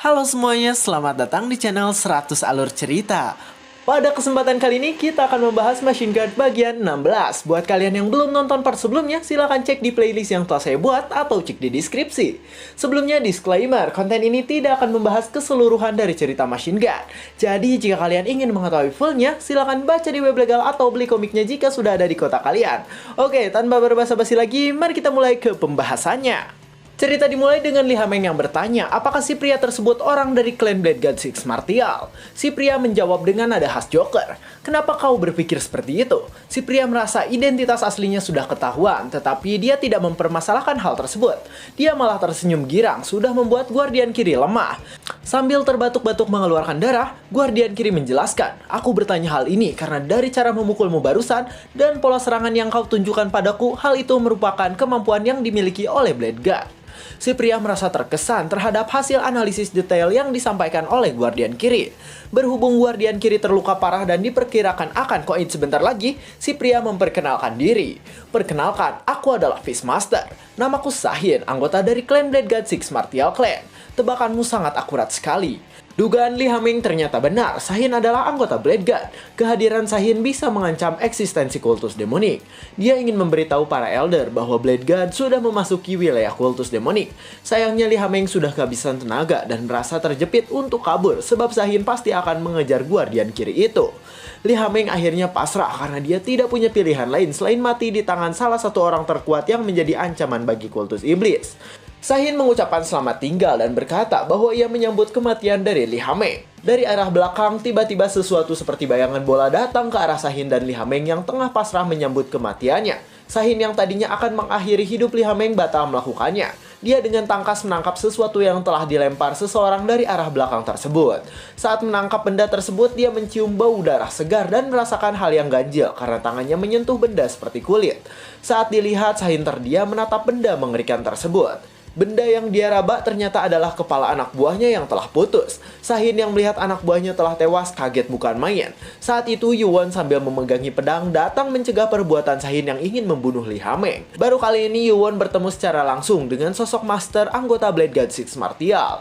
Halo semuanya, selamat datang di channel 100 Alur Cerita. Pada kesempatan kali ini kita akan membahas Machine Guard bagian 16. Buat kalian yang belum nonton part sebelumnya, silahkan cek di playlist yang telah saya buat atau cek di deskripsi. Sebelumnya disclaimer, konten ini tidak akan membahas keseluruhan dari cerita Machine Guard. Jadi jika kalian ingin mengetahui fullnya, silahkan baca di web legal atau beli komiknya jika sudah ada di kota kalian. Oke, tanpa berbasa-basi lagi, mari kita mulai ke pembahasannya. Cerita dimulai dengan Lee Ha-meng yang bertanya, apakah si pria tersebut orang dari klan Blade God Six Martial? Si pria menjawab dengan nada khas Joker. Kenapa kau berpikir seperti itu? Si pria merasa identitas aslinya sudah ketahuan, tetapi dia tidak mempermasalahkan hal tersebut. Dia malah tersenyum girang, sudah membuat Guardian Kiri lemah. Sambil terbatuk-batuk mengeluarkan darah, Guardian Kiri menjelaskan, aku bertanya hal ini karena dari cara memukulmu barusan dan pola serangan yang kau tunjukkan padaku, hal itu merupakan kemampuan yang dimiliki oleh Blade God. Si pria merasa terkesan terhadap hasil analisis detail yang disampaikan oleh Guardian Kiri. Berhubung Guardian Kiri terluka parah dan diperkirakan akan koin sebentar lagi, si pria memperkenalkan diri. Perkenalkan, aku adalah Fistmaster. Namaku Sahin, anggota dari klan Blade God Six Martial Clan. Tebakanmu sangat akurat sekali. Dugaan Lee Ha-meng ternyata benar, Sahin adalah anggota Blade God. Kehadiran Sahin bisa mengancam eksistensi kultus demonik. Dia ingin memberitahu para elder bahwa Blade God sudah memasuki wilayah kultus demonik. Sayangnya Lee Ha-meng sudah kehabisan tenaga dan merasa terjepit untuk kabur sebab Sahin pasti akan mengejar Guardian Kiri itu. Lee Ha-meng akhirnya pasrah karena dia tidak punya pilihan lain selain mati di tangan salah satu orang terkuat yang menjadi ancaman bagi kultus iblis. Sahin mengucapkan selamat tinggal dan berkata bahwa ia menyambut kematian dari Lee Ha-meng. Dari arah belakang, tiba-tiba sesuatu seperti bayangan bola datang ke arah Sahin dan Lee Ha-meng yang tengah pasrah menyambut kematiannya. Sahin yang tadinya akan mengakhiri hidup Lee Ha-meng batal melakukannya. Dia dengan tangkas menangkap sesuatu yang telah dilempar seseorang dari arah belakang tersebut. Saat menangkap benda tersebut, dia mencium bau darah segar dan merasakan hal yang ganjil karena tangannya menyentuh benda seperti kulit. Saat dilihat, Sahin terdiam menatap benda mengerikan tersebut. Benda yang dia raba ternyata adalah kepala anak buahnya yang telah putus. Sahin yang melihat anak buahnya telah tewas kaget bukan main. Saat itu Yuwon sambil memegangi pedang datang mencegah perbuatan Sahin yang ingin membunuh Lee Ha-meng. Baru kali ini Yuwon bertemu secara langsung dengan sosok master anggota Blade God Six Martial.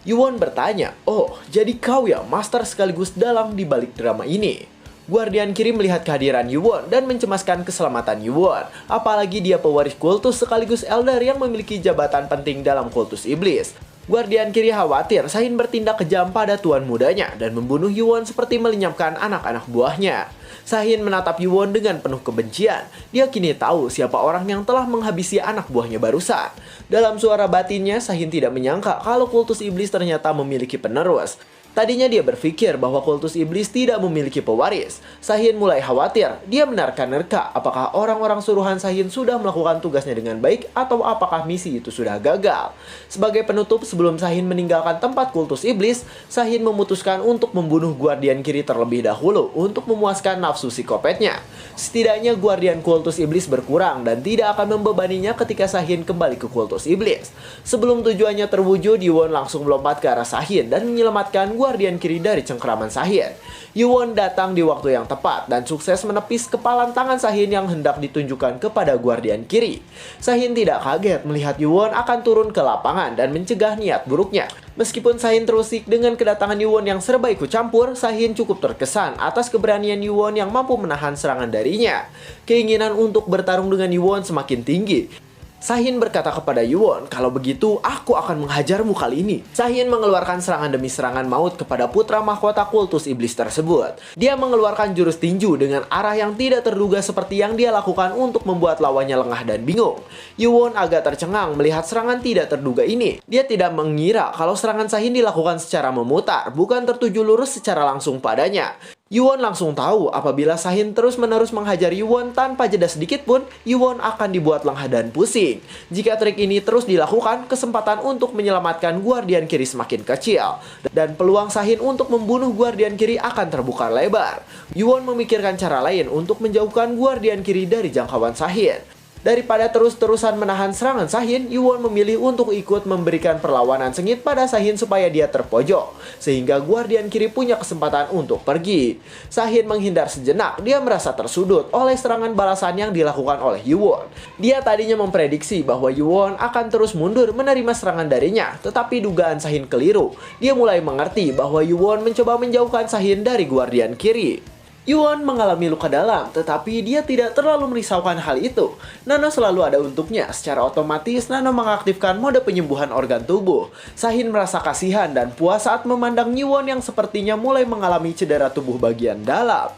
Yuwon bertanya, oh jadi kau ya master sekaligus dalang di balik drama ini? Guardian Kiri melihat kehadiran Yuwon dan mencemaskan keselamatan Yuwon. Apalagi dia pewaris kultus sekaligus elder yang memiliki jabatan penting dalam kultus iblis. Guardian Kiri khawatir Sahin bertindak kejam pada tuan mudanya dan membunuh Yuwon seperti melenyapkan anak-anak buahnya. Sahin menatap Yuwon dengan penuh kebencian. Dia kini tahu siapa orang yang telah menghabisi anak buahnya barusan. Dalam suara batinnya, Sahin tidak menyangka kalau kultus iblis ternyata memiliki penerus. Tadinya dia berpikir bahwa kultus iblis tidak memiliki pewaris. Sahin mulai khawatir. Dia menerka-nerka apakah orang-orang suruhan Sahin sudah melakukan tugasnya dengan baik atau apakah misi itu sudah gagal. Sebagai penutup sebelum Sahin meninggalkan tempat kultus iblis, Sahin memutuskan untuk membunuh Guardian Kiri terlebih dahulu untuk memuaskan nafsu psikopatnya. Setidaknya Guardian kultus iblis berkurang dan tidak akan membebaninya ketika Sahin kembali ke kultus iblis. Sebelum tujuannya terwujud, Yuwon langsung melompat ke arah Sahin dan menyelamatkan Guardian Kiri dari cengkeraman Sahin. Yuwon datang di waktu yang tepat dan sukses menepis kepalan tangan Sahin yang hendak ditunjukkan kepada Guardian Kiri. Sahin tidak kaget melihat Yuwon akan turun ke lapangan dan mencegah niat buruknya. Meskipun Sahin terusik dengan kedatangan Yuwon yang serba ikut campur, Sahin cukup terkesan atas keberanian Yuwon yang mampu menahan serangan darinya. Keinginan untuk bertarung dengan Yuwon semakin tinggi. Sahin berkata kepada Yuwon, kalau begitu aku akan menghajarmu kali ini. Sahin mengeluarkan serangan demi serangan maut kepada putra mahkota kultus iblis tersebut. Dia mengeluarkan jurus tinju dengan arah yang tidak terduga seperti yang dia lakukan untuk membuat lawannya lengah dan bingung. Yuwon agak tercengang melihat serangan tidak terduga ini. Dia tidak mengira kalau serangan Sahin dilakukan secara memutar, bukan tertuju lurus secara langsung padanya. Yuwon langsung tahu apabila Sahin terus-menerus menghajar Yuwon tanpa jeda sedikit pun, Yuwon akan dibuat lengah dan pusing. Jika trik ini terus dilakukan, kesempatan untuk menyelamatkan Guardian Kiri semakin kecil. Dan peluang Sahin untuk membunuh Guardian Kiri akan terbuka lebar. Yuwon memikirkan cara lain untuk menjauhkan Guardian Kiri dari jangkauan Sahin. Daripada terus-terusan menahan serangan Sahin, Yuwon memilih untuk ikut memberikan perlawanan sengit pada Sahin supaya dia terpojok, sehingga guardian kiri punya kesempatan untuk pergi. Sahin menghindar sejenak, dia merasa tersudut oleh serangan balasan yang dilakukan oleh Yuwon. Dia tadinya memprediksi bahwa Yuwon akan terus mundur menerima serangan darinya, tetapi dugaan Sahin keliru. Dia mulai mengerti bahwa Yuwon mencoba menjauhkan Sahin dari guardian kiri. Yuwon mengalami luka dalam, tetapi dia tidak terlalu merisaukan hal itu. Nano selalu ada untuknya. Secara otomatis, Nano mengaktifkan mode penyembuhan organ tubuh. Sahin merasa kasihan dan puas saat memandang Yuwon yang sepertinya mulai mengalami cedera tubuh bagian dalam.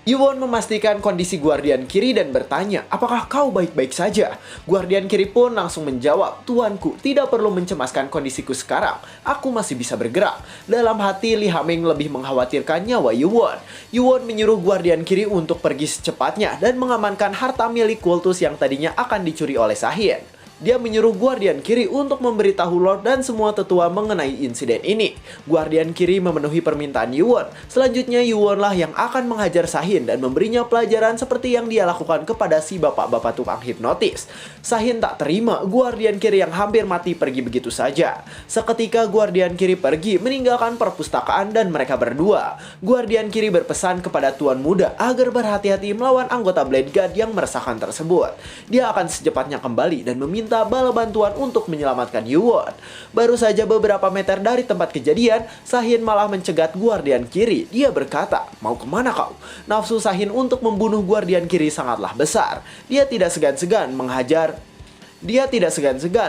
Yuwon memastikan kondisi guardian kiri dan bertanya, apakah kau baik-baik saja? Guardian kiri pun langsung menjawab, tuanku, tidak perlu mencemaskan kondisiku sekarang. Aku masih bisa bergerak. Dalam hati, Lee Haming lebih mengkhawatirkan nyawa Yuwon. Yuwon menyuruh guardian kiri untuk pergi secepatnya dan mengamankan harta milik kultus yang tadinya akan dicuri oleh Sahin. Dia menyuruh guardian kiri untuk memberitahu Lord dan semua tetua mengenai insiden ini. Guardian kiri memenuhi permintaan Yuwon. Selanjutnya Yuwon lah yang akan menghajar Sahin dan memberinya pelajaran seperti yang dia lakukan kepada si bapak-bapak tukang hipnotis. Sahin tak terima guardian kiri yang hampir mati pergi begitu saja. Seketika guardian kiri pergi meninggalkan perpustakaan dan mereka berdua. Guardian kiri berpesan kepada tuan muda agar berhati-hati melawan anggota Blade Guard yang meresahkan tersebut. Dia akan secepatnya kembali dan meminta bala bantuan untuk menyelamatkan Yuwon. Baru saja beberapa meter dari tempat kejadian, Sahin malah mencegat guardian kiri. Dia berkata, mau kemana kau? Nafsu Sahin untuk membunuh guardian kiri sangatlah besar. Dia tidak segan-segan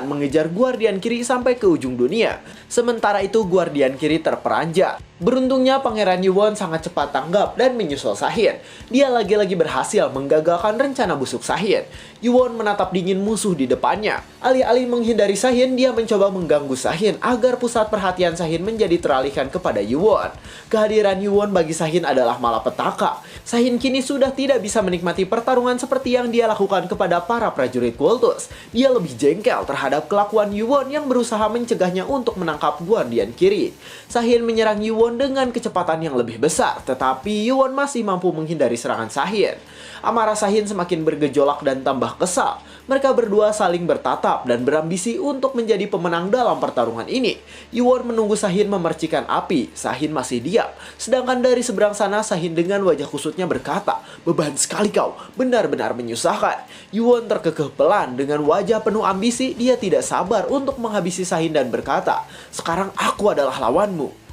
mengejar guardian kiri sampai ke ujung dunia. Sementara itu guardian kiri terperanjat. Beruntungnya Pangeran Yuwon sangat cepat tanggap dan menyusul Sahin. Dia lagi-lagi berhasil menggagalkan rencana busuk Sahin. Yuwon menatap dingin musuh di depannya. Alih-alih menghindari Sahin, dia mencoba mengganggu Sahin agar pusat perhatian Sahin menjadi teralihkan kepada Yuwon. Kehadiran Yuwon bagi Sahin adalah malapetaka. Sahin kini sudah tidak bisa menikmati pertarungan seperti yang dia lakukan kepada para prajurit kultus. Dia lebih jengkel terhadap kelakuan Yuwon yang berusaha mencegahnya untuk menangkap guardian kiri. Sahin menyerang Yuwon dengan kecepatan yang lebih besar, tetapi Yuwon masih mampu menghindari serangan Sahin. Amarah Sahin semakin bergejolak dan tambah kesal. Mereka berdua saling bertatap dan berambisi untuk menjadi pemenang dalam pertarungan ini. Yuwon menunggu Sahin memercikan api. Sahin masih diam. Sedangkan dari seberang sana Sahin dengan wajah kusutnya berkata, beban sekali kau, benar-benar menyusahkan. Yuwon terkekeh pelan dengan wajah penuh ambisi. Dia tidak sabar untuk menghabisi Sahin dan berkata, sekarang aku adalah lawanmu.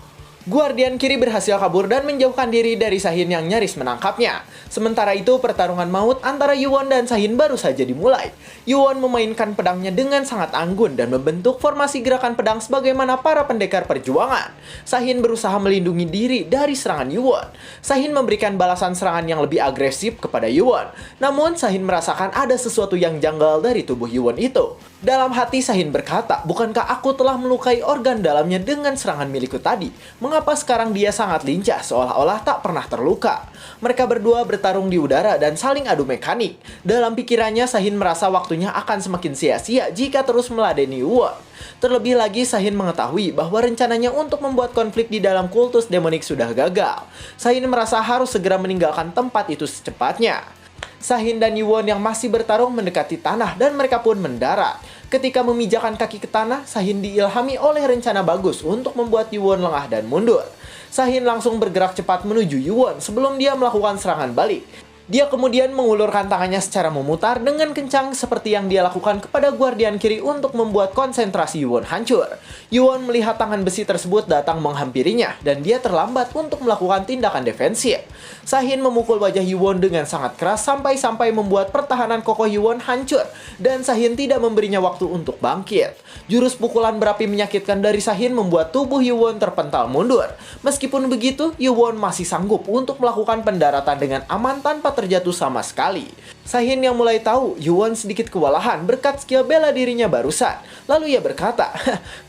Guardian kiri berhasil kabur dan menjauhkan diri dari Sahin yang nyaris menangkapnya. Sementara itu, pertarungan maut antara Yuwon dan Sahin baru saja dimulai. Yuwon memainkan pedangnya dengan sangat anggun dan membentuk formasi gerakan pedang sebagaimana para pendekar perjuangan. Sahin berusaha melindungi diri dari serangan Yuwon. Sahin memberikan balasan serangan yang lebih agresif kepada Yuwon. Namun, Sahin merasakan ada sesuatu yang janggal dari tubuh Yuwon itu. Dalam hati Sahin berkata, bukankah aku telah melukai organ dalamnya dengan serangan milikku tadi? Mengapa sekarang dia sangat lincah seolah-olah tak pernah terluka? Mereka berdua bertarung di udara dan saling adu mekanik. Dalam pikirannya Sahin merasa waktunya akan semakin sia-sia jika terus meladeni Yuwon. Terlebih lagi Sahin mengetahui bahwa rencananya untuk membuat konflik di dalam kultus demonik sudah gagal. Sahin merasa harus segera meninggalkan tempat itu secepatnya. Sahin dan Yuwon yang masih bertarung mendekati tanah dan mereka pun mendarat. Ketika memijakan kaki ke tanah, Sahin diilhami oleh rencana bagus untuk membuat Yuwon lengah dan mundur. Sahin langsung bergerak cepat menuju Yuwon sebelum dia melakukan serangan balik. Dia kemudian mengulurkan tangannya secara memutar dengan kencang seperti yang dia lakukan kepada guardian kiri untuk membuat konsentrasi Yuwon hancur. Yuwon melihat tangan besi tersebut datang menghampirinya dan dia terlambat untuk melakukan tindakan defensif. Sahin memukul wajah Yuwon dengan sangat keras sampai membuat pertahanan kokoh Yuwon hancur dan Sahin tidak memberinya waktu untuk bangkit. Jurus pukulan berapi menyakitkan dari Sahin membuat tubuh Yuwon terpental mundur. Meskipun begitu, Yuwon masih sanggup untuk melakukan pendaratan dengan aman tanpa terjatuh sama sekali. Sahin yang mulai tahu Yuwon sedikit kewalahan berkat skill bela dirinya barusan. Lalu ia berkata,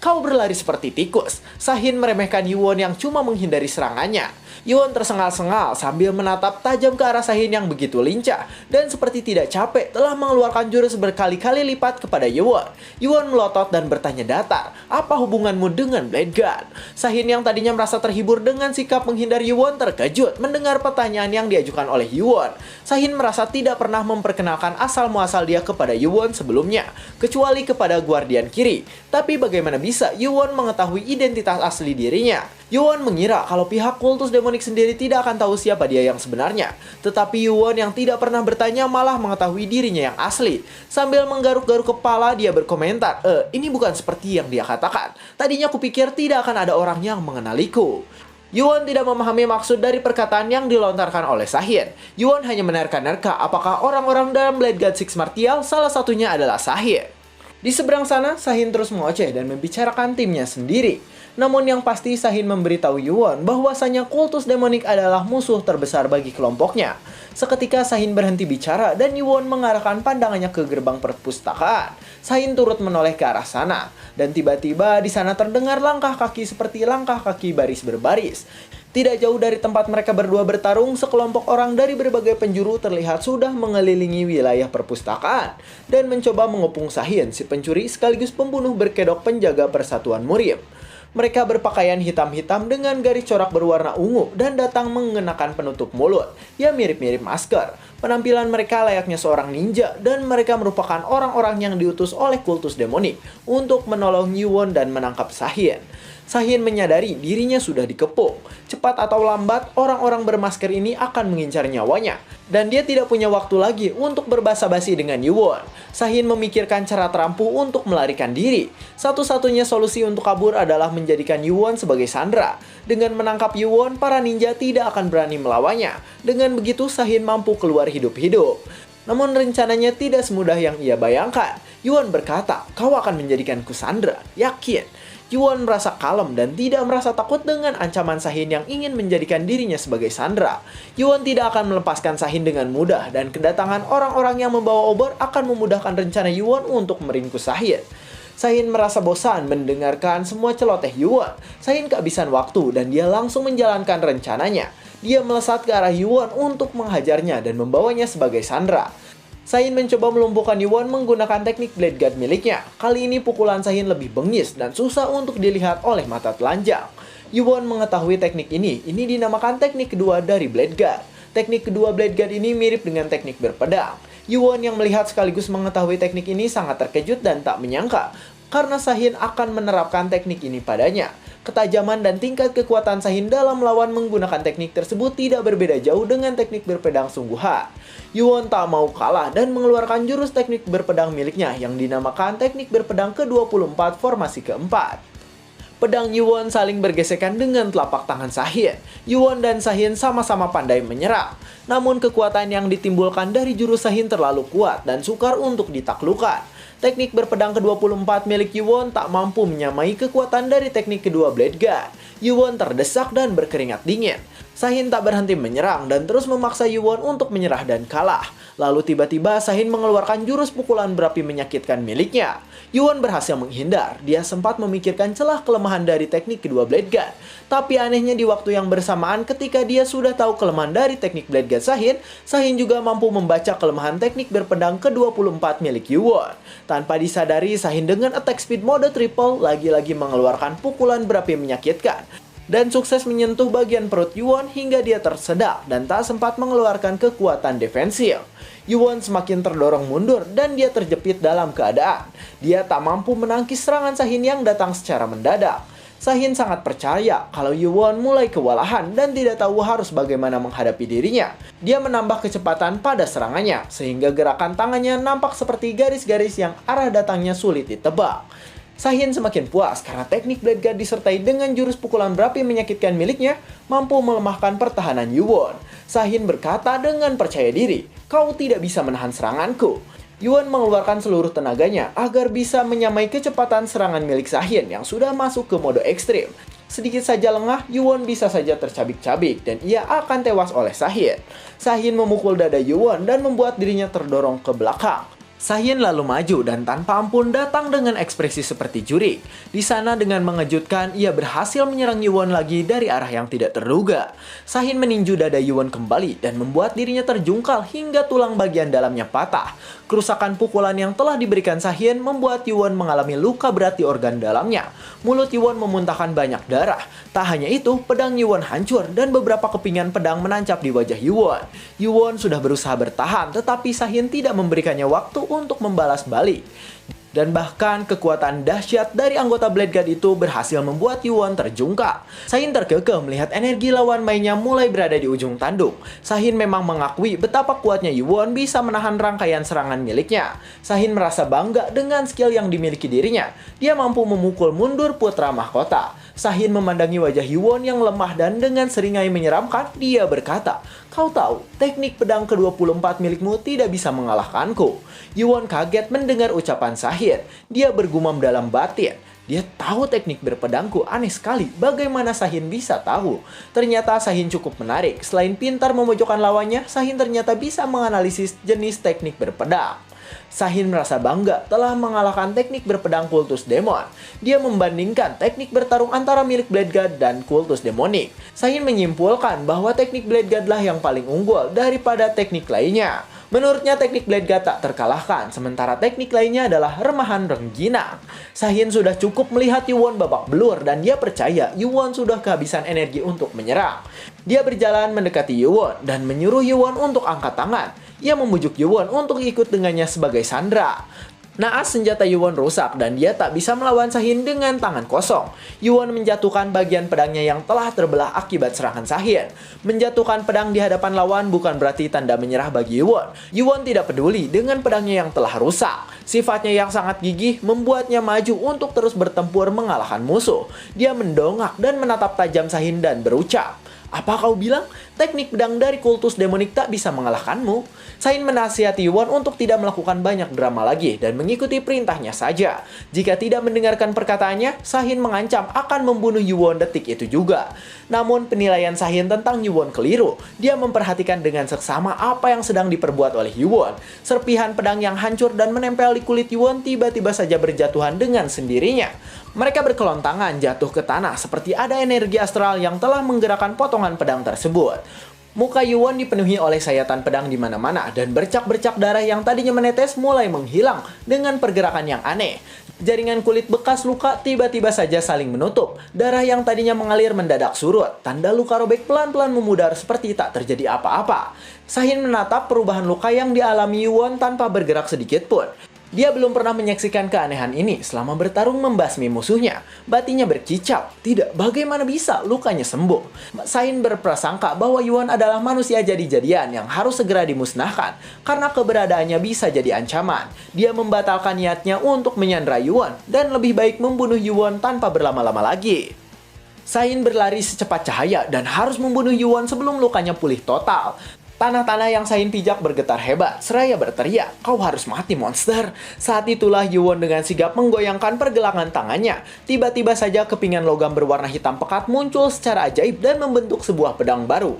kau berlari seperti tikus. Sahin meremehkan Yuwon yang cuma menghindari serangannya. Yuwon tersengal-sengal sambil menatap tajam ke arah Sahin yang begitu lincah dan seperti tidak capek telah mengeluarkan jurus berkali-kali lipat kepada Yuwon. Yuwon melotot dan bertanya datar, apa hubunganmu dengan Blade Guard? Sahin yang tadinya merasa terhibur dengan sikap menghindar Yuwon terkejut mendengar pertanyaan yang diajukan oleh Yuwon. Sahin merasa tidak pernah memperkenalkan asal-muasal dia kepada Yuwon sebelumnya, kecuali kepada guardian kiri. Tapi bagaimana bisa Yuwon mengetahui identitas asli dirinya? Yuwon mengira kalau pihak kultus demonik sendiri tidak akan tahu siapa dia yang sebenarnya. Tetapi Yuwon yang tidak pernah bertanya malah mengetahui dirinya yang asli. Sambil menggaruk-garuk kepala, dia berkomentar, ini bukan seperti yang dia katakan. Tadinya kupikir tidak akan ada orang yang mengenaliku. Yuwon tidak memahami maksud dari perkataan yang dilontarkan oleh Sahin. Yuwon hanya menerka-nerka apakah orang-orang dalam Blade God Six Martial salah satunya adalah Sahin. Di seberang sana, Sahin terus mengoceh dan membicarakan timnya sendiri. Namun yang pasti Sahin memberitahu Yuwon bahwasanya kultus demonik adalah musuh terbesar bagi kelompoknya. Seketika Sahin berhenti bicara dan Yuwon mengarahkan pandangannya ke gerbang perpustakaan. Sahin turut menoleh ke arah sana. Dan tiba-tiba di sana terdengar langkah kaki seperti langkah kaki baris berbaris. Tidak jauh dari tempat mereka berdua bertarung, sekelompok orang dari berbagai penjuru terlihat sudah mengelilingi wilayah perpustakaan dan mencoba mengepung Sahin, si pencuri sekaligus pembunuh berkedok penjaga persatuan murim. Mereka berpakaian hitam-hitam dengan garis corak berwarna ungu dan datang mengenakan penutup mulut. Ya mirip-mirip masker. Penampilan mereka layaknya seorang ninja dan mereka merupakan orang-orang yang diutus oleh kultus demonik untuk menolong Yuwon dan menangkap Sahin. Sahin menyadari dirinya sudah dikepung. Cepat atau lambat, orang-orang bermasker ini akan mengincar nyawanya. Dan dia tidak punya waktu lagi untuk berbasa-basi dengan Yuwon. Sahin memikirkan cara terampuh untuk melarikan diri. Satu-satunya solusi untuk kabur adalah menjadikan Yuwon sebagai sandera. Dengan menangkap Yuwon, para ninja tidak akan berani melawannya. Dengan begitu, Sahin mampu keluar hidup-hidup. Namun rencananya tidak semudah yang ia bayangkan. Yuwon berkata, "Kau akan menjadikanku sandera, yakin?" Yuwon merasa kalem dan tidak merasa takut dengan ancaman Sahin yang ingin menjadikan dirinya sebagai sandera. Yuwon tidak akan melepaskan Sahin dengan mudah dan kedatangan orang-orang yang membawa obor akan memudahkan rencana Yuwon untuk meringkus Sahin. Sahin merasa bosan mendengarkan semua celoteh Yuwon. Sahin kehabisan waktu dan dia langsung menjalankan rencananya. Dia melesat ke arah Yuwon untuk menghajarnya dan membawanya sebagai sandera. Sahin mencoba melumpuhkan Yuwon menggunakan teknik Blade God miliknya. Kali ini pukulan Sahin lebih bengis dan susah untuk dilihat oleh mata telanjang. Yuwon mengetahui teknik ini dinamakan teknik kedua dari Blade God. Teknik kedua Blade God ini mirip dengan teknik berpedang. Yuwon yang melihat sekaligus mengetahui teknik ini sangat terkejut dan tak menyangka, karena Sahin akan menerapkan teknik ini padanya. Ketajaman dan tingkat kekuatan Sahin dalam melawan menggunakan teknik tersebut tidak berbeda jauh dengan teknik berpedang sungguhan. Yuwon tak mau kalah dan mengeluarkan jurus teknik berpedang miliknya yang dinamakan teknik berpedang ke-24 formasi keempat. Pedang Yuwon saling bergesekan dengan telapak tangan Sahin. Yuwon dan Sahin sama-sama pandai menyerang. Namun kekuatan yang ditimbulkan dari jurus Sahin terlalu kuat dan sukar untuk ditaklukkan. Teknik berpedang ke-24 milik Yuwon tak mampu menyamai kekuatan dari teknik kedua Blade God. Yuwon terdesak dan berkeringat dingin. Sahin tak berhenti menyerang dan terus memaksa Yuwon untuk menyerah dan kalah. Lalu tiba-tiba Sahin mengeluarkan jurus pukulan berapi menyakitkan miliknya. Yuwon berhasil menghindar. Dia sempat memikirkan celah kelemahan dari teknik kedua Blade God. Tapi anehnya di waktu yang bersamaan ketika dia sudah tahu kelemahan dari teknik Blade God Sahin, Sahin juga mampu membaca kelemahan teknik berpedang ke-24 milik Yuwon. Tanpa disadari, Sahin dengan attack speed mode triple lagi-lagi mengeluarkan pukulan berapi menyakitkan. Dan sukses menyentuh bagian perut Yuwon hingga dia tersedak dan tak sempat mengeluarkan kekuatan defensif. Yuwon semakin terdorong mundur dan dia terjepit dalam keadaan. Dia tak mampu menangkis serangan Sahin yang datang secara mendadak. Sahin sangat percaya kalau Yuwon mulai kewalahan dan tidak tahu harus bagaimana menghadapi dirinya. Dia menambah kecepatan pada serangannya, sehingga gerakan tangannya nampak seperti garis-garis yang arah datangnya sulit ditebak. Sahin semakin puas karena teknik Blade God disertai dengan jurus pukulan berapi menyakitkan miliknya mampu melemahkan pertahanan Yuwon. Sahin berkata dengan percaya diri, "Kau tidak bisa menahan seranganku." Yuwon mengeluarkan seluruh tenaganya agar bisa menyamai kecepatan serangan milik Sahin yang sudah masuk ke mode ekstrim. Sedikit saja lengah, Yuwon bisa saja tercabik-cabik dan ia akan tewas oleh Sahin. Sahin memukul dada Yuwon dan membuat dirinya terdorong ke belakang. Sahin lalu maju dan tanpa ampun datang dengan ekspresi seperti jurik. Di sana dengan mengejutkan, ia berhasil menyerang Yuwon lagi dari arah yang tidak terduga. Sahin meninju dada Yuwon kembali dan membuat dirinya terjungkal hingga tulang bagian dalamnya patah. Kerusakan pukulan yang telah diberikan Sahin membuat Yuwon mengalami luka berat di organ dalamnya. Mulut Yuwon memuntahkan banyak darah. Tak hanya itu, pedang Yuwon hancur dan beberapa kepingan pedang menancap di wajah Yuwon. Yuwon sudah berusaha bertahan, tetapi Sahin tidak memberikannya waktu untuk membalas balik. Dan bahkan kekuatan dahsyat dari anggota Blade Guard itu berhasil membuat Yuwon terjungkal. Sahin terkekeh melihat energi lawan mainnya mulai berada di ujung tanduk. Sahin memang mengakui betapa kuatnya Yuwon bisa menahan rangkaian serangan miliknya. Sahin merasa bangga dengan skill yang dimiliki dirinya. Dia mampu memukul mundur putra mahkota. Sahin memandangi wajah Yuwon yang lemah dan dengan seringai menyeramkan, dia berkata, "Kau tahu, teknik pedang ke-24 milikmu tidak bisa mengalahkanku." Yuwon kaget mendengar ucapan Sahin. Dia bergumam dalam batin. Dia tahu teknik berpedangku, aneh sekali. Bagaimana Sahin bisa tahu? Ternyata Sahin cukup menarik. Selain pintar memojokkan lawannya, Sahin ternyata bisa menganalisis jenis teknik berpedang. Sahin merasa bangga telah mengalahkan teknik berpedang Kultus Demon. Dia membandingkan teknik bertarung antara milik Blade Guard dan Kultus Demonic. Sahin menyimpulkan bahwa teknik Blade Guard lah yang paling unggul daripada teknik lainnya. Menurutnya teknik Blade Guard tak terkalahkan, sementara teknik lainnya adalah remahan rengginang. Sahin sudah cukup melihat Yuwon babak belur dan dia percaya Yuwon sudah kehabisan energi untuk menyerang. Dia berjalan mendekati Yuwon dan menyuruh Yuwon untuk angkat tangan. Ia membujuk Yuwon untuk ikut dengannya sebagai sandera. Naas senjata Yuwon rusak dan dia tak bisa melawan Sahin dengan tangan kosong. Yuwon menjatuhkan bagian pedangnya yang telah terbelah akibat serangan Sahin. Menjatuhkan pedang di hadapan lawan bukan berarti tanda menyerah bagi Yuwon. Yuwon tidak peduli dengan pedangnya yang telah rusak. Sifatnya yang sangat gigih membuatnya maju untuk terus bertempur mengalahkan musuh. Dia mendongak dan menatap tajam Sahin dan berucap, "Apa kau bilang? Teknik pedang dari Kultus Demonic tak bisa mengalahkanmu?" Sahin menasihati Yuwon untuk tidak melakukan banyak drama lagi dan mengikuti perintahnya saja. Jika tidak mendengarkan perkataannya, Sahin mengancam akan membunuh Yuwon detik itu juga. Namun penilaian Sahin tentang Yuwon keliru. Dia memperhatikan dengan seksama apa yang sedang diperbuat oleh Yuwon. Serpihan pedang yang hancur dan menempel di kulit Yuwon tiba-tiba saja berjatuhan dengan sendirinya. Mereka berkelontangan jatuh ke tanah seperti ada energi astral yang telah menggerakkan potongan pedang tersebut. Muka Yuwon dipenuhi oleh sayatan pedang di mana-mana dan bercak-bercak darah yang tadinya menetes mulai menghilang dengan pergerakan yang aneh. Jaringan kulit bekas luka tiba-tiba saja saling menutup. Darah yang tadinya mengalir mendadak surut. Tanda luka robek pelan-pelan memudar seperti tak terjadi apa-apa. Sahin menatap perubahan luka yang dialami Yuwon tanpa bergerak sedikit pun. Dia belum pernah menyaksikan keanehan ini selama bertarung membasmi musuhnya. Batinnya berkicau. Tidak, bagaimana bisa lukanya sembuh? Sahin berprasangka bahwa Yuwon adalah manusia jadi-jadian yang harus segera dimusnahkan karena keberadaannya bisa jadi ancaman. Dia membatalkan niatnya untuk menyandra Yuwon dan lebih baik membunuh Yuwon tanpa berlama-lama lagi. Sahin berlari secepat cahaya dan harus membunuh Yuwon sebelum lukanya pulih total. Tanah-tanah yang Sahin pijak bergetar hebat, seraya berteriak, "Kau harus mati, monster!" Saat itulah Yuwon dengan sigap menggoyangkan pergelangan tangannya. Tiba-tiba saja kepingan logam berwarna hitam pekat muncul secara ajaib dan membentuk sebuah pedang baru.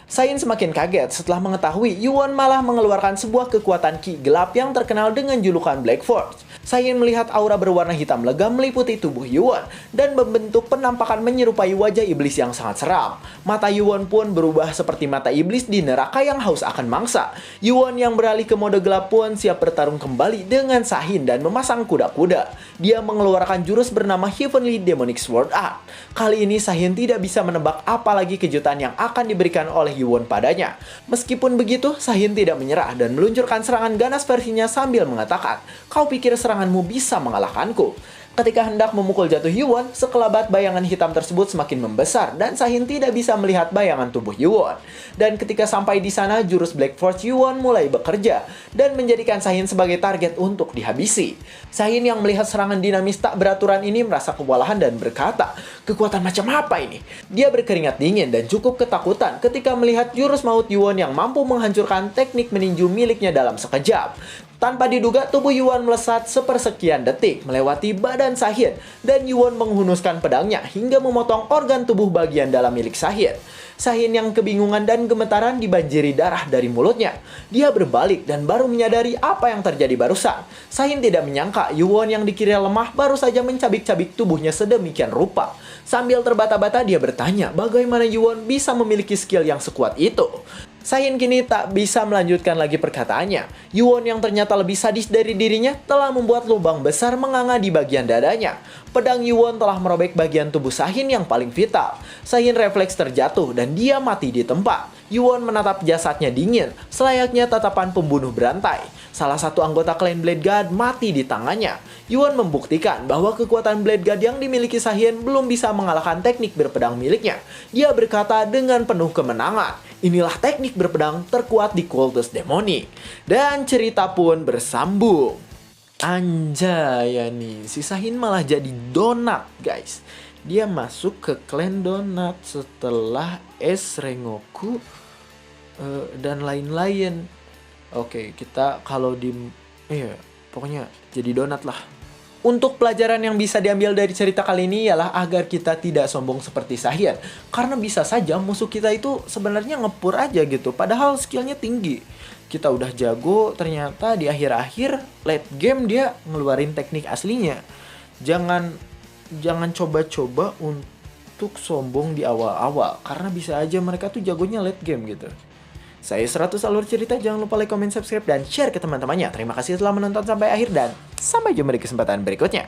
Sahin semakin kaget setelah mengetahui Yuwon malah mengeluarkan sebuah kekuatan ki gelap yang terkenal dengan julukan Black Force. Sahin melihat aura berwarna hitam legam meliputi tubuh Yuwon dan membentuk penampakan menyerupai wajah iblis yang sangat seram. Mata Yuwon pun berubah seperti mata iblis di neraka yang haus akan mangsa. Yuwon yang beralih ke mode gelap pun siap bertarung kembali dengan Sahin dan memasang kuda-kuda. Dia mengeluarkan jurus bernama Heavenly Demonic Sword Art. Kali ini Sahin tidak bisa menebak apalagi kejutan yang akan diberikan oleh Yuwon padanya. Meskipun begitu, Sahin tidak menyerah dan meluncurkan serangan ganas versinya sambil mengatakan, "Kau pikir seranganmu bisa mengalahkanku?" Ketika hendak memukul jatuh Yuwon, sekelebat bayangan hitam tersebut semakin membesar dan Sahin tidak bisa melihat bayangan tubuh Yuwon. Dan ketika sampai di sana, jurus Black Force Yuwon mulai bekerja dan menjadikan Sahin sebagai target untuk dihabisi. Sahin yang melihat serangan dinamis tak beraturan ini merasa kewalahan dan berkata, "Kekuatan macam apa ini?" Dia berkeringat dingin dan cukup ketakutan ketika melihat jurus maut Yuwon yang mampu menghancurkan teknik meninju miliknya dalam sekejap. Tanpa diduga, tubuh Yuan melesat sepersekian detik melewati badan Sahin, dan Yuan menghunuskan pedangnya hingga memotong organ tubuh bagian dalam milik Sahin. Sahin yang kebingungan dan gemetaran dibanjiri darah dari mulutnya. Dia berbalik dan baru menyadari apa yang terjadi barusan. Sahin tidak menyangka Yuan yang dikira lemah baru saja mencabik-cabik tubuhnya sedemikian rupa. Sambil terbata-bata dia bertanya bagaimana Yuan bisa memiliki skill yang sekuat itu. Sahin kini tak bisa melanjutkan lagi perkataannya. Yuan yang ternyata lebih sadis dari dirinya telah membuat lubang besar menganga di bagian dadanya. Pedang Yuan telah merobek bagian tubuh Sahin yang paling vital. Sahin refleks terjatuh dan dia mati di tempat. Yuan menatap jasadnya dingin, selayaknya tatapan pembunuh berantai. Salah satu anggota klan Blade God mati di tangannya. Yuan membuktikan bahwa kekuatan Blade God yang dimiliki Sahin belum bisa mengalahkan teknik berpedang miliknya. Dia berkata dengan penuh kemenangan, inilah teknik berpedang terkuat di Cultus Demonic. Dan cerita pun bersambung. Anjay ya nih, si Sahin malah jadi donat guys. Dia masuk ke klan donat setelah es Rengoku dan lain-lain. Oke, kita kalau di... pokoknya jadi donat lah. Untuk pelajaran yang bisa diambil dari cerita kali ini ialah agar kita tidak sombong seperti Sahin. Karena bisa saja musuh kita itu sebenarnya ngepur aja gitu, padahal skillnya tinggi. Kita udah jago, ternyata di akhir-akhir late game dia ngeluarin teknik aslinya. Jangan coba-coba untuk sombong di awal-awal, karena bisa aja mereka tuh jagonya late game gitu. Saya 100 Alur Cerita, jangan lupa like, comment, subscribe, dan share ke teman-temannya. Terima kasih telah menonton sampai akhir dan sampai jumpa di kesempatan berikutnya.